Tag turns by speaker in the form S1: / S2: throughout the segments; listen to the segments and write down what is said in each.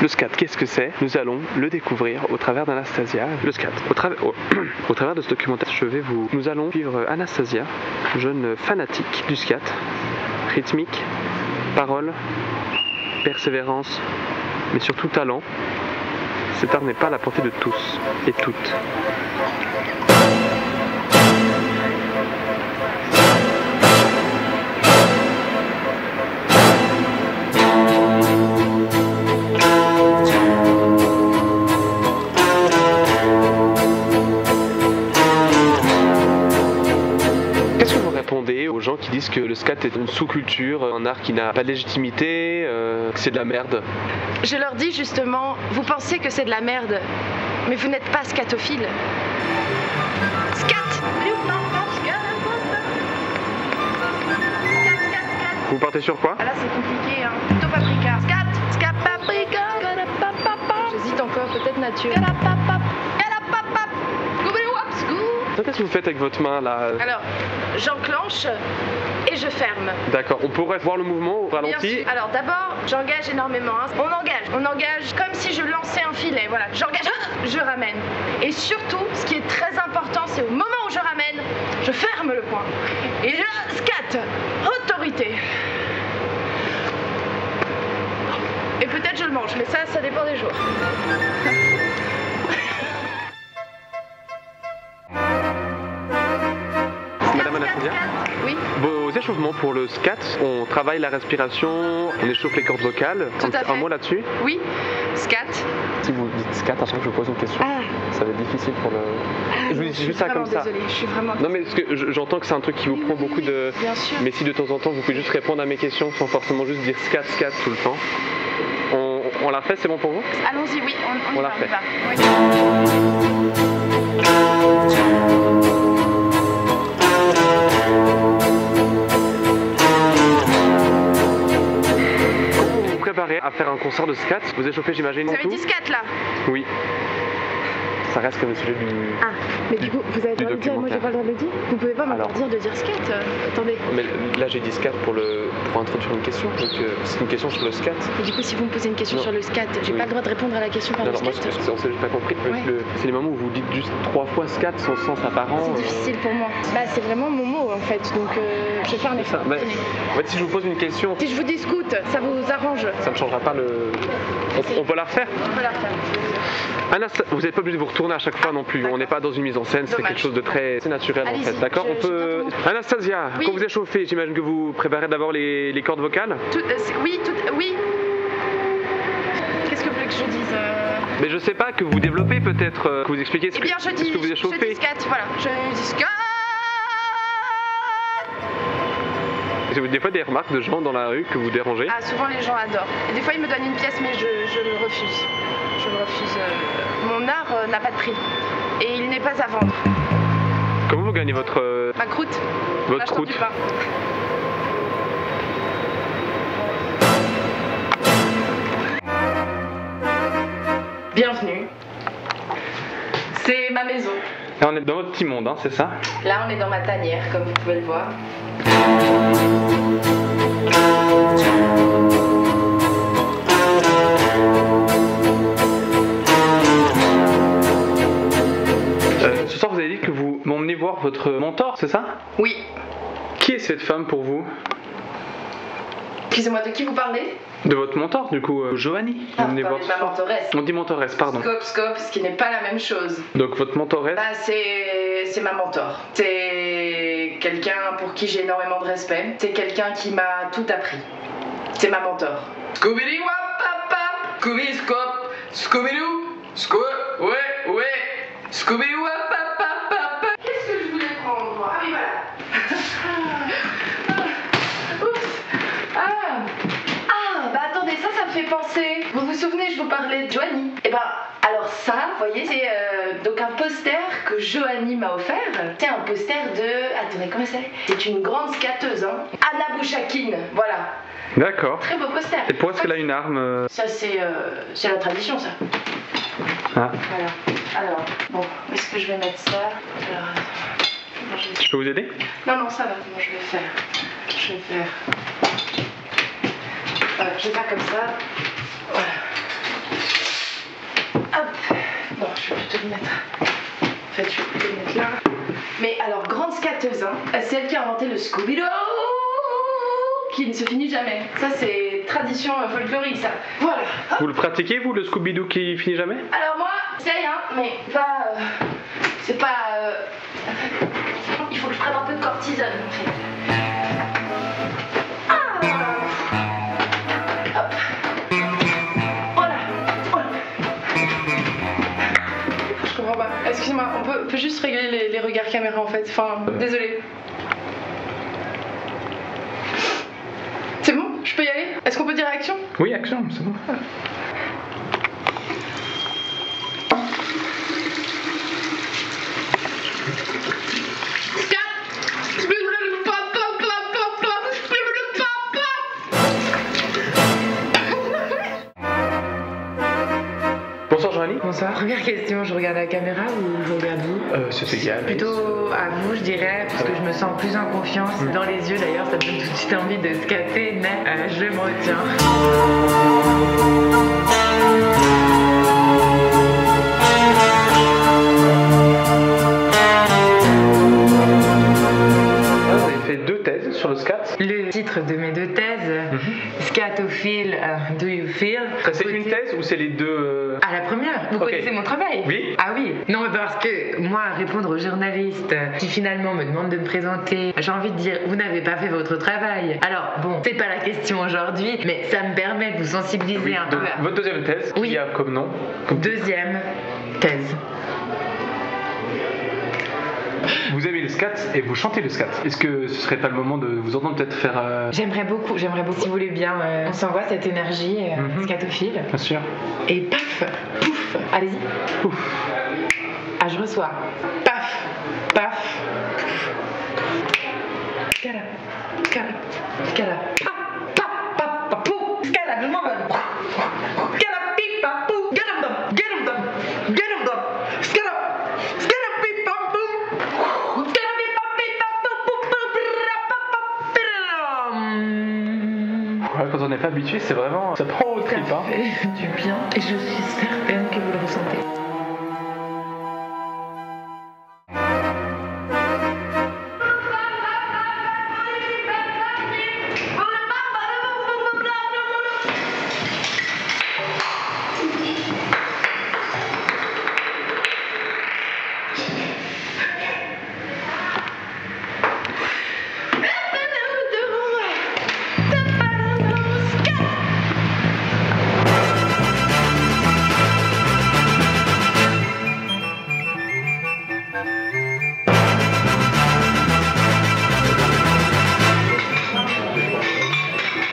S1: Le scat, qu'est-ce que c'est? Nous allons le découvrir au travers d'Anastasia. Le scat, au travers de ce documentaire, nous allons suivre Anastasia, jeune fanatique du scat. Rythmique, parole, persévérance, mais surtout talent. Cet art n'est pas à la portée de tous et toutes. Qu'est-ce que vous répondez aux gens qui disent que le scat est une sous-culture, un art qui n'a pas de légitimité, que c'est de la merde?
S2: Je leur dis justement, vous pensez que c'est de la merde, mais vous n'êtes pas scatophile. Scat!
S1: Vous partez sur quoi?
S2: Ah là c'est compliqué, hein. Plutôt paprika. Scat! Scat paprika! J'hésite encore, peut-être nature.
S1: Qu'est-ce que vous faites avec votre main là?
S2: Alors, j'enclenche et je ferme.
S1: D'accord, on pourrait voir le mouvement au ralenti.
S2: Alors d'abord, j'engage énormément. Hein. On engage comme si je lançais un filet. Voilà, j'engage, je ramène. Et surtout, ce qui est très important, c'est au moment où je ramène, je ferme le poing. Et je scat, autorité. Et peut-être je le mange, mais ça dépend des jours.
S1: Madame Anastasia,
S2: oui.
S1: Vos échauffements pour le scat, on travaille la respiration, on échauffe les cordes vocales.
S2: Tout à fait.
S1: Un mot là-dessus?
S2: Oui, scat.
S1: Si vous dites scat, à chaque fois que je vous pose une question, ça va être difficile pour le... je vous dis juste ça comme ça.
S2: Désolée, je suis vraiment
S1: Non mais parce que j'entends que c'est un truc qui vous prend beaucoup de...
S2: Bien sûr.
S1: Mais si de temps en temps vous pouvez juste répondre à mes questions sans forcément juste dire scat, scat tout le temps. On l'a fait, c'est bon pour vous?
S2: Allons-y, oui, on y
S1: l'a
S2: va,
S1: fait.
S2: Oui.
S1: Préparé à faire un concert de scat, vous échauffez j'imagine
S2: Vous avez
S1: tout?
S2: dit scat là?
S1: Oui. Ça reste comme le sujet du...
S2: Ah, mais du coup, vous avez pas le droit de dire, moi j'ai pas le droit de le dire? Vous pouvez pas m'interdire de dire scat? Attendez.
S1: Mais là j'ai dit scat pour introduire une question, donc c'est une question sur le scat.
S2: Et du coup, si vous me posez une question sur le scat, j'ai pas le droit de répondre à la question par le scat?
S1: Moi on s'est juste pas compris, c'est les moments où vous dites juste 3 fois scat sans sens apparent.
S2: C'est difficile pour moi. Bah c'est vraiment mon mot en fait, donc je vais faire un effort.
S1: En fait si je vous pose une question...
S2: Si je vous dis scout, ça vous arrange?
S1: Ça ne changera pas le... On peut la refaire?
S2: On peut la refaire.
S1: Anna, vous n'êtes pas obligé de vous retourner à chaque fois non plus, on n'est pas dans une mise en scène, c'est quelque chose de très naturel en fait, d'accord? On peut... Anastasia, quand vous échauffez, j'imagine que vous préparez d'abord les cordes vocales?
S2: Oui. Qu'est-ce que vous voulez que je dise?
S1: Mais je sais pas, que vous développez peut-être, que vous expliquez ce que vous échauffez.
S2: Je dis scat, voilà, je dis scat.
S1: J'ai des fois des remarques de gens dans la rue que vous dérangez?
S2: Ah, souvent les gens adorent. Et des fois ils me donnent une pièce mais je le refuse. Je le refuse. Mon art n'a pas de prix. Et il n'est pas à vendre.
S1: Comment vous gagnez votre...
S2: Ma croûte.
S1: Votre croûte.
S2: Du pain. Bienvenue. C'est ma maison.
S1: Là on est dans votre petit monde, hein, c'est ça?
S2: Là on est dans ma tanière, comme vous pouvez le voir.
S1: Ce soir vous avez dit que vous m'emmenez voir votre mentor, c'est ça?
S2: Oui.
S1: Qui est cette femme pour vous?
S2: Excusez-moi, de qui vous parlez?
S1: De votre mentor, du coup, Joanie.
S2: Ah, vous parlez de ma mentoresse.
S1: On dit mentoresse, pardon.
S2: Scope, ce qui n'est pas la même chose.
S1: Donc votre mentoresse?
S2: Bah, c'est ma mentor. C'est quelqu'un pour qui j'ai énormément de respect. C'est quelqu'un qui m'a tout appris. C'est ma mentor. Scooby-Doo-wap-pap-pap, Scooby-Scope, Scooby-Doo, ouais, Scooby-Wap-pap-pap-pap. Qu'est-ce que je voulais prendre, moi? Ah oui, voilà. Bah attendez, ça me fait penser. Vous vous souvenez, je vous parlais de Joanie? Et alors ça, vous voyez, c'est donc un poster que Joanie m'a offert. C'est un poster de... Attendez, comment c'est? C'est une grande skateuse, hein. Anna Bouchakine, voilà.
S1: D'accord.
S2: Très beau poster.
S1: Et pourquoi est-ce qu'elle a une arme?
S2: Ça, c'est la tradition, ça.
S1: Ah.
S2: Voilà. Alors, bon, où est-ce que je vais mettre ça? Alors,
S1: je peux vous aider?
S2: Non, ça va, bon, je vais faire. Voilà, je vais faire comme ça. Voilà. le mettre. En fait, je vais le mettre là. Mais alors, grande scatteuse, hein. C'est elle qui a inventé le Scooby-Doo qui ne se finit jamais. Ça, c'est tradition folklorique, ça. Voilà. Hop.
S1: Vous le pratiquez, vous, le Scooby-Doo qui finit jamais?
S2: Alors moi, j'essaye, hein, mais pas... c'est pas... Il faut que je prenne un peu de cortisone, en fait. Hop. Voilà. Voilà. Je comprends pas. Excusez-moi, on peut juste régler les regards caméra, en fait. Enfin, désolé. C'est bon? Je peux y aller? Est-ce qu'on peut dire action?
S1: Oui, action, c'est bon. Bonsoir Joanie.
S3: Bonsoir. Première question, je regarde la caméra ou je regarde vous?
S1: C'est égal.
S3: Plutôt à vous, je dirais, parce que je me sens plus en confiance. Dans les yeux d'ailleurs, ça me donne tout de suite envie de scatter, mais je me retiens.
S1: Vous avez fait 2 thèses sur le scat.
S3: Le titre de mes 2 thèses, Scatophile, Do You Feel?
S1: C'est une thèse ou c'est les deux
S3: Ah, la première? Vous connaissez mon travail?
S1: Oui.
S3: Ah oui. Non, mais parce que moi, répondre aux journalistes qui finalement me demandent de me présenter, j'ai envie de dire, vous n'avez pas fait votre travail. Alors, bon, c'est pas la question aujourd'hui, mais ça me permet de vous sensibiliser un peu à...
S1: Votre deuxième thèse,
S3: Oui.
S1: qui a comme nom?
S3: Deuxième thèse.
S1: Vous aimez le scat et vous chantez le scat. Est-ce que ce serait pas le moment de vous entendre peut-être faire...
S3: J'aimerais beaucoup, si vous voulez bien, on s'envoie cette énergie scatophile.
S1: Bien sûr.
S3: Et paf, pouf, allez-y.
S1: Pouf.
S3: Ah, je reçois. Paf, paf, pouf. Scala, scala, scala. Paf, paf, paf, paf, pouf. Scala, je m'en vais. Scala, pipa, pouf. Get 'em done, get 'em done, get 'em done. Scala, scala, pipa, pouf. Scala, pipa, pipa, pouf, pouf, pouf,
S1: Ouais, quand on n'est pas habitué, c'est vraiment... Ça prend au trip, hein.
S3: Ça fait du bien et je suis certaine que vous le ressentez.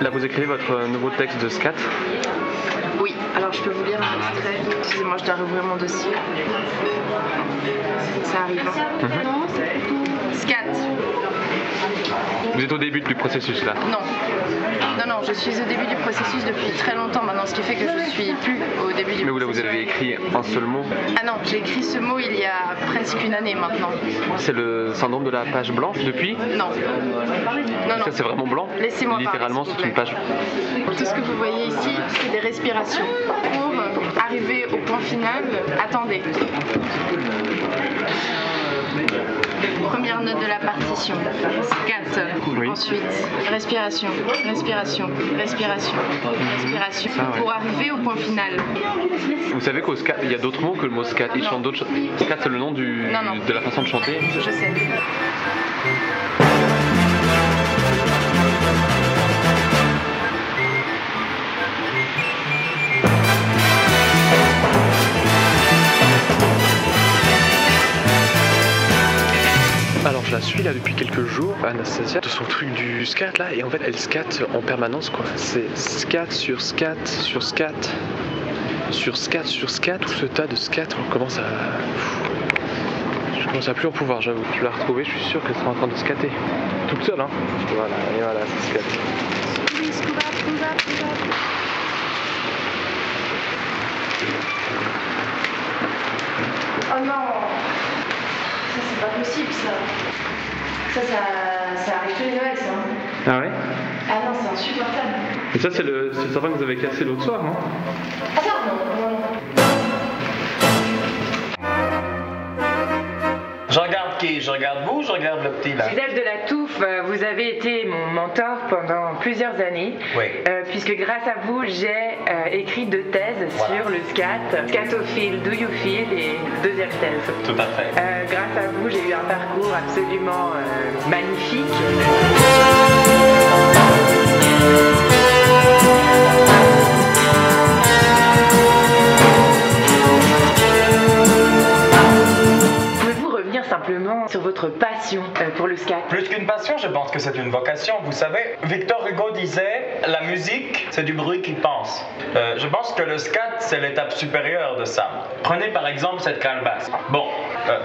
S1: Là, vous écrivez votre nouveau texte de scat.
S2: Oui, alors je peux vous lire un extrait. Excusez-moi, je dois rouvrir mon dossier. Ça arrive. Non, c'est plutôt... Scat.
S1: Vous êtes au début du processus, là.
S2: Non. Non, je suis au début du processus depuis très longtemps maintenant, ce qui fait que je suis plus au début du
S1: Mais vous, là, vous
S2: processus.
S1: avez écrit un seul mot.
S2: Ah non, j'ai écrit ce mot il y a presque une année maintenant.
S1: C'est le syndrome de la page blanche depuis.
S2: Non. Non, non.
S1: Ça, c'est vraiment blanc.
S2: Laissez-moi
S1: Littéralement,
S2: parler,
S1: c'est
S2: s'il vous
S1: une
S2: plaît.
S1: page.
S2: Tout ce que vous voyez ici, c'est des respirations. Pour arriver au point final, attendez. Première note de la partition. Scat.
S1: Oui.
S2: Ensuite, respiration, respiration, respiration, respiration.
S1: Ah ouais.
S2: Pour arriver au point final.
S1: Vous savez qu'au scat, il y a d'autres mots que le mot scat. Ils
S2: Non.
S1: chantent d'autres choses. Scat, c'est le nom de la façon de chanter.
S2: Je sais.
S1: Alors je la suis là depuis quelques jours, Anastasia, de son truc du scat là, et en fait elle scatte en permanence quoi. C'est scat sur scat sur scat sur scat sur scat, tout ce tas de scat, on commence à... Je commence à plus en pouvoir, j'avoue. Je vais la retrouver, je suis sûr qu'elle sera en train de scatter. Toute seule hein. Voilà, et voilà, c'est scat.
S2: Oh non! Ça c'est pas possible ça. Ça arrive tous les Noëls ça.
S1: Ah ouais?
S2: Ah non, c'est insupportable.
S1: Et ça c'est le sapin que vous avez cassé l'autre soir, non?
S2: Attends, non.
S4: qui? Je regarde vous ou je regarde le petit là?
S3: Gisèle de la Touffe, vous avez été mon mentor pendant plusieurs années.
S4: Oui.
S3: Puisque grâce à vous, j'ai écrit 2 thèses sur le scat. Scatophile, Do You Feel et deuxième thèse.
S4: Tout à fait.
S3: Grâce à vous, j'ai eu un parcours absolument magnifique. Pouvez-vous revenir simplement sur votre passion pour le scat?
S4: Plus qu'une passion, je pense que c'est une vocation. Vous savez, Victor Hugo disait « La musique, c'est du bruit qui pense ». Je pense que le scat, c'est l'étape supérieure de ça. Prenez par exemple cette calebasse. Bon,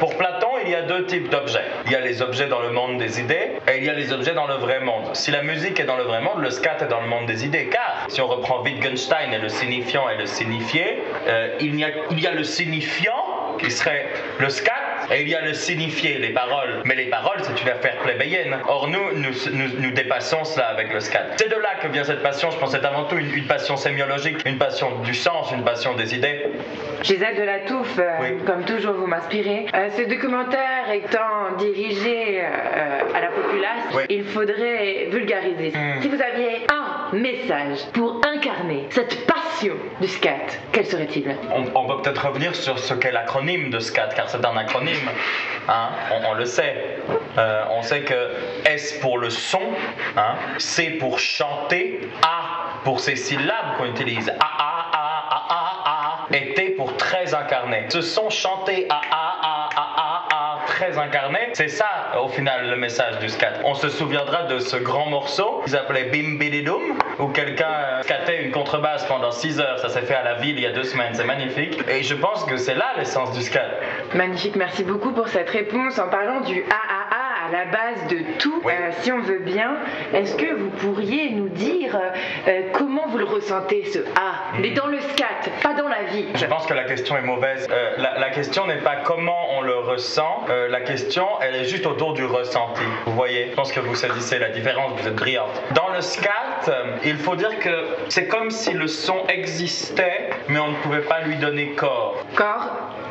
S4: pour Platon, il y a 2 types d'objets. Il y a les objets dans le monde des idées et il y a les objets dans le vrai monde. Si la musique est dans le vrai monde, le scat est dans le monde des idées. Car si on reprend Wittgenstein et le signifiant et le signifié, il y a le signifiant qui serait le scat. Et il y a le signifié, les paroles. Mais les paroles, c'est une affaire plébéienne. Or, nous dépassons cela avec le scat. C'est de là que vient cette passion. Je pense que c'est avant tout une passion sémiologique, une passion du sens, une passion des idées.
S3: Gisèle de la Touffe,
S4: Oui.
S3: comme toujours, vous m'inspirez. Ce documentaire étant dirigé à la populace,
S4: Oui.
S3: il faudrait vulgariser. Si vous aviez un message pour incarner cette passion du scat, quel serait-il?
S4: On peut peut-être revenir sur ce qu'est l'acronyme de scat, car c'est un acronyme. Hein, on le sait. On sait que S pour le son, hein, C pour chanter, A pour ces syllabes qu'on utilise, A, et T pour très incarné. Ce son chanté A, très incarné, c'est ça au final le message du scat. On se souviendra de ce grand morceau qu'ils appelaient Bim Bididum, où quelqu'un scattait une contrebasse pendant 6 heures. Ça s'est fait à la ville il y a 2 semaines, c'est magnifique. Et je pense que c'est là l'essence du scat.
S3: Magnifique, merci beaucoup pour cette réponse. En parlant du AAA à la base de tout,
S4: Oui.
S3: si on veut bien, est-ce que vous pourriez nous dire comment vous le ressentez, ce A, mais dans le scat, pas dans la vie?
S4: Je pense que la question est mauvaise. La question n'est pas comment on le ressent, la question elle est juste autour du ressenti. Vous voyez, je pense que vous saisissez la différence, vous êtes brillante. Dans le scat, il faut dire que c'est comme si le son existait, mais on ne pouvait pas lui donner corps.
S3: Corps,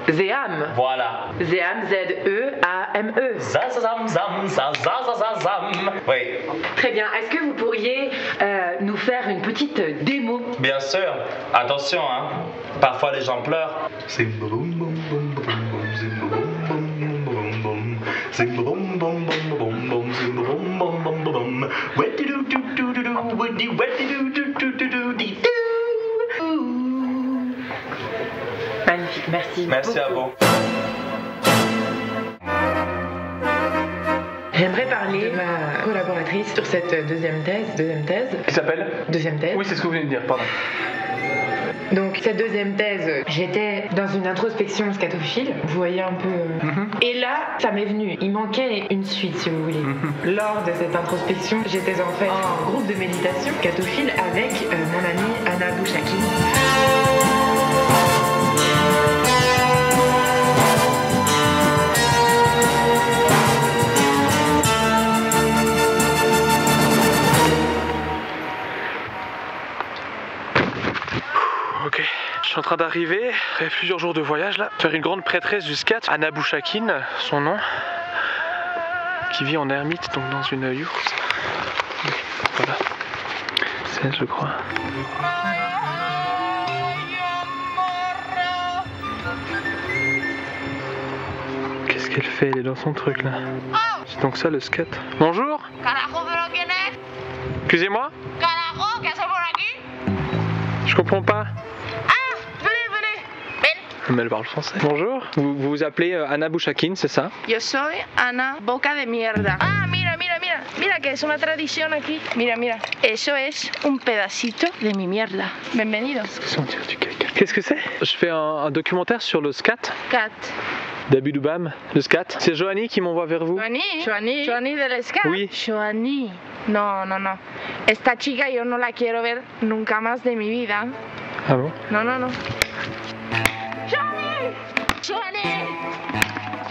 S3: Zéam.
S4: Voilà.
S3: Zéam, Z-E-A-M-E.
S4: Zazazam, zam, zazazazam. Oui,
S3: Très bien. Est-ce que vous pourriez nous faire une petite démo?
S4: bien sûr. Attention, hein. Parfois les gens pleurent.
S3: Magnifique, merci.
S4: Merci à
S3: beaucoup.
S4: vous.
S3: J'aimerais parler de ma collaboratrice sur cette deuxième thèse.
S1: Qui s'appelle?
S3: Deuxième thèse.
S1: Oui, c'est ce que vous venez de dire, pardon.
S3: Donc cette deuxième thèse, j'étais dans une introspection scatophile, vous voyez un peu. Et là, ça m'est venu. Il manquait une suite, si vous voulez. Lors de cette introspection, j'étais en fait en groupe de méditation scatophile avec mon amie Anna Bouchakine.
S1: Ok, je suis en train d'arriver, après plusieurs jours de voyage là, faire une grande prêtresse du scat, Anna Bouchakine, son nom, qui vit en ermite, donc dans une yourte. Voilà, c'est elle je crois. Qu'est-ce qu'elle fait? Elle est dans son truc là. C'est donc ça le scat. Bonjour.
S5: Carajo, pero ¿quién es?
S1: Excusez-moi,
S5: Carajo, ¿qué haces por aquí?
S1: je comprends pas.
S5: Ah, venez. Ven.
S1: Mais elle parle français. Bonjour, vous vous appelez Anna Bouchakine, c'est ça?
S5: Yo soy Ana Boca de Mierda. Ah, mira, mira, mira. Mira que es una tradición aquí. Mira, mira. Eso es un pedacito de mi mierda. Bienvenido.
S1: On dirait du caca. Qu'est-ce que c'est? Je fais un documentaire sur le scat.
S5: Cat.
S1: Dabidoubam, le scat. C'est Joanie qui m'envoie vers vous.
S5: Joanie del Scat.
S1: Oui.
S5: Joanie. No, no, no. Esta chica yo no la quiero ver nunca más de mi vida.
S1: Ah bon?
S5: No, no, no. ¡Johnny! ¡Johnny!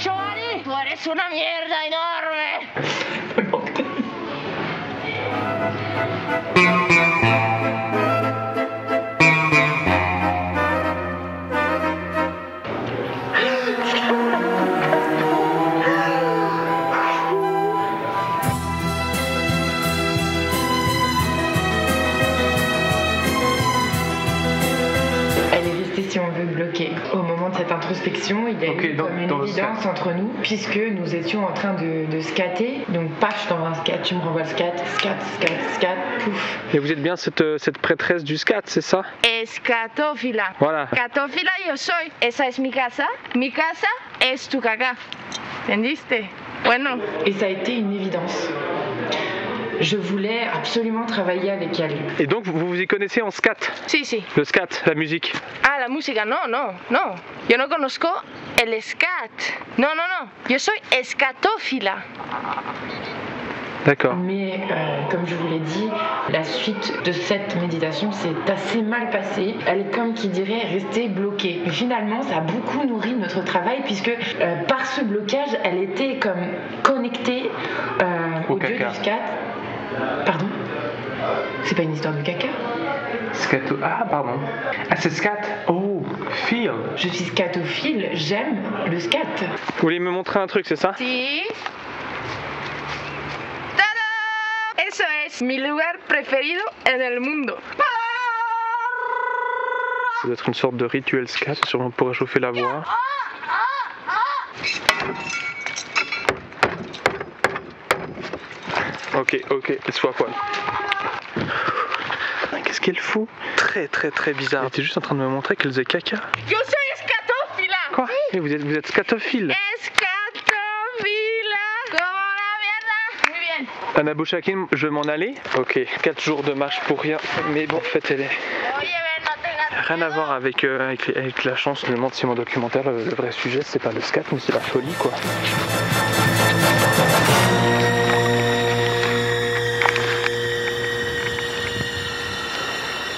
S5: ¡Johnny! ¡Tú eres una mierda enorme!
S3: rester, si on veut, bloqué. Au moment de cette introspection, il y a eu comme une évidence entre nous, puisque nous étions en train de scatter. Donc, paf, je t'envoie un scat, tu me renvoies le scat, pouf.
S1: Et vous êtes bien cette prêtresse du scat, c'est ça?
S5: Escatófila.
S1: Voilà.
S5: Escatófila yo soy. Esa es mi casa es tu caca. ¿Entendiste? Bueno.
S3: Et ça a été une évidence. Je voulais absolument travailler avec elle.
S1: Et donc vous vous y connaissez en scat?
S5: Sí, sí.
S1: Le scat, la musique?
S5: Ah, la música, no. Yo no conozco el scat. No. Yo soy escatófila.
S1: D'accord.
S3: Mais comme je vous l'ai dit, la suite de cette méditation s'est assez mal passée. Elle est comme qui dirait restée bloquée. Mais finalement, ça a beaucoup nourri notre travail puisque par ce blocage, elle était comme connectée au dieu du scat. Pardon? C'est pas une histoire de caca?
S1: Scato... Ah, pardon. Ah, c'est scat. Oh, feel.
S3: Je suis scatophile, j'aime le scat.
S1: Vous voulez me montrer un truc, c'est ça?
S5: Sí. ¡Tada! Eso es mi lugar preferido en el mundo.
S1: Ça doit être une sorte de rituel scat, sûrement pour réchauffer la voix. Ok, elle soit à poil. Qu'est-ce qu'elle fout? Très bizarre. Elle était juste en train de me montrer qu'elle faisait caca.
S5: Yo soy escatófila.
S1: Quoi? Mais vous êtes scatophile.
S5: Escatófila. Como la mierda. Muy bien.
S1: Anna Bouchakin, je vais m'en aller. Ok, 4 jours de marche pour rien. Mais bon, en fait, elle est...
S5: Oye, ven, no tengas
S1: Rien à voir avec la chance. Je me demande si mon documentaire, le vrai sujet, c'est pas le scat, mais c'est la folie, quoi.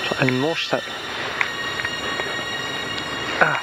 S1: Genre, elle mange ça. Ah.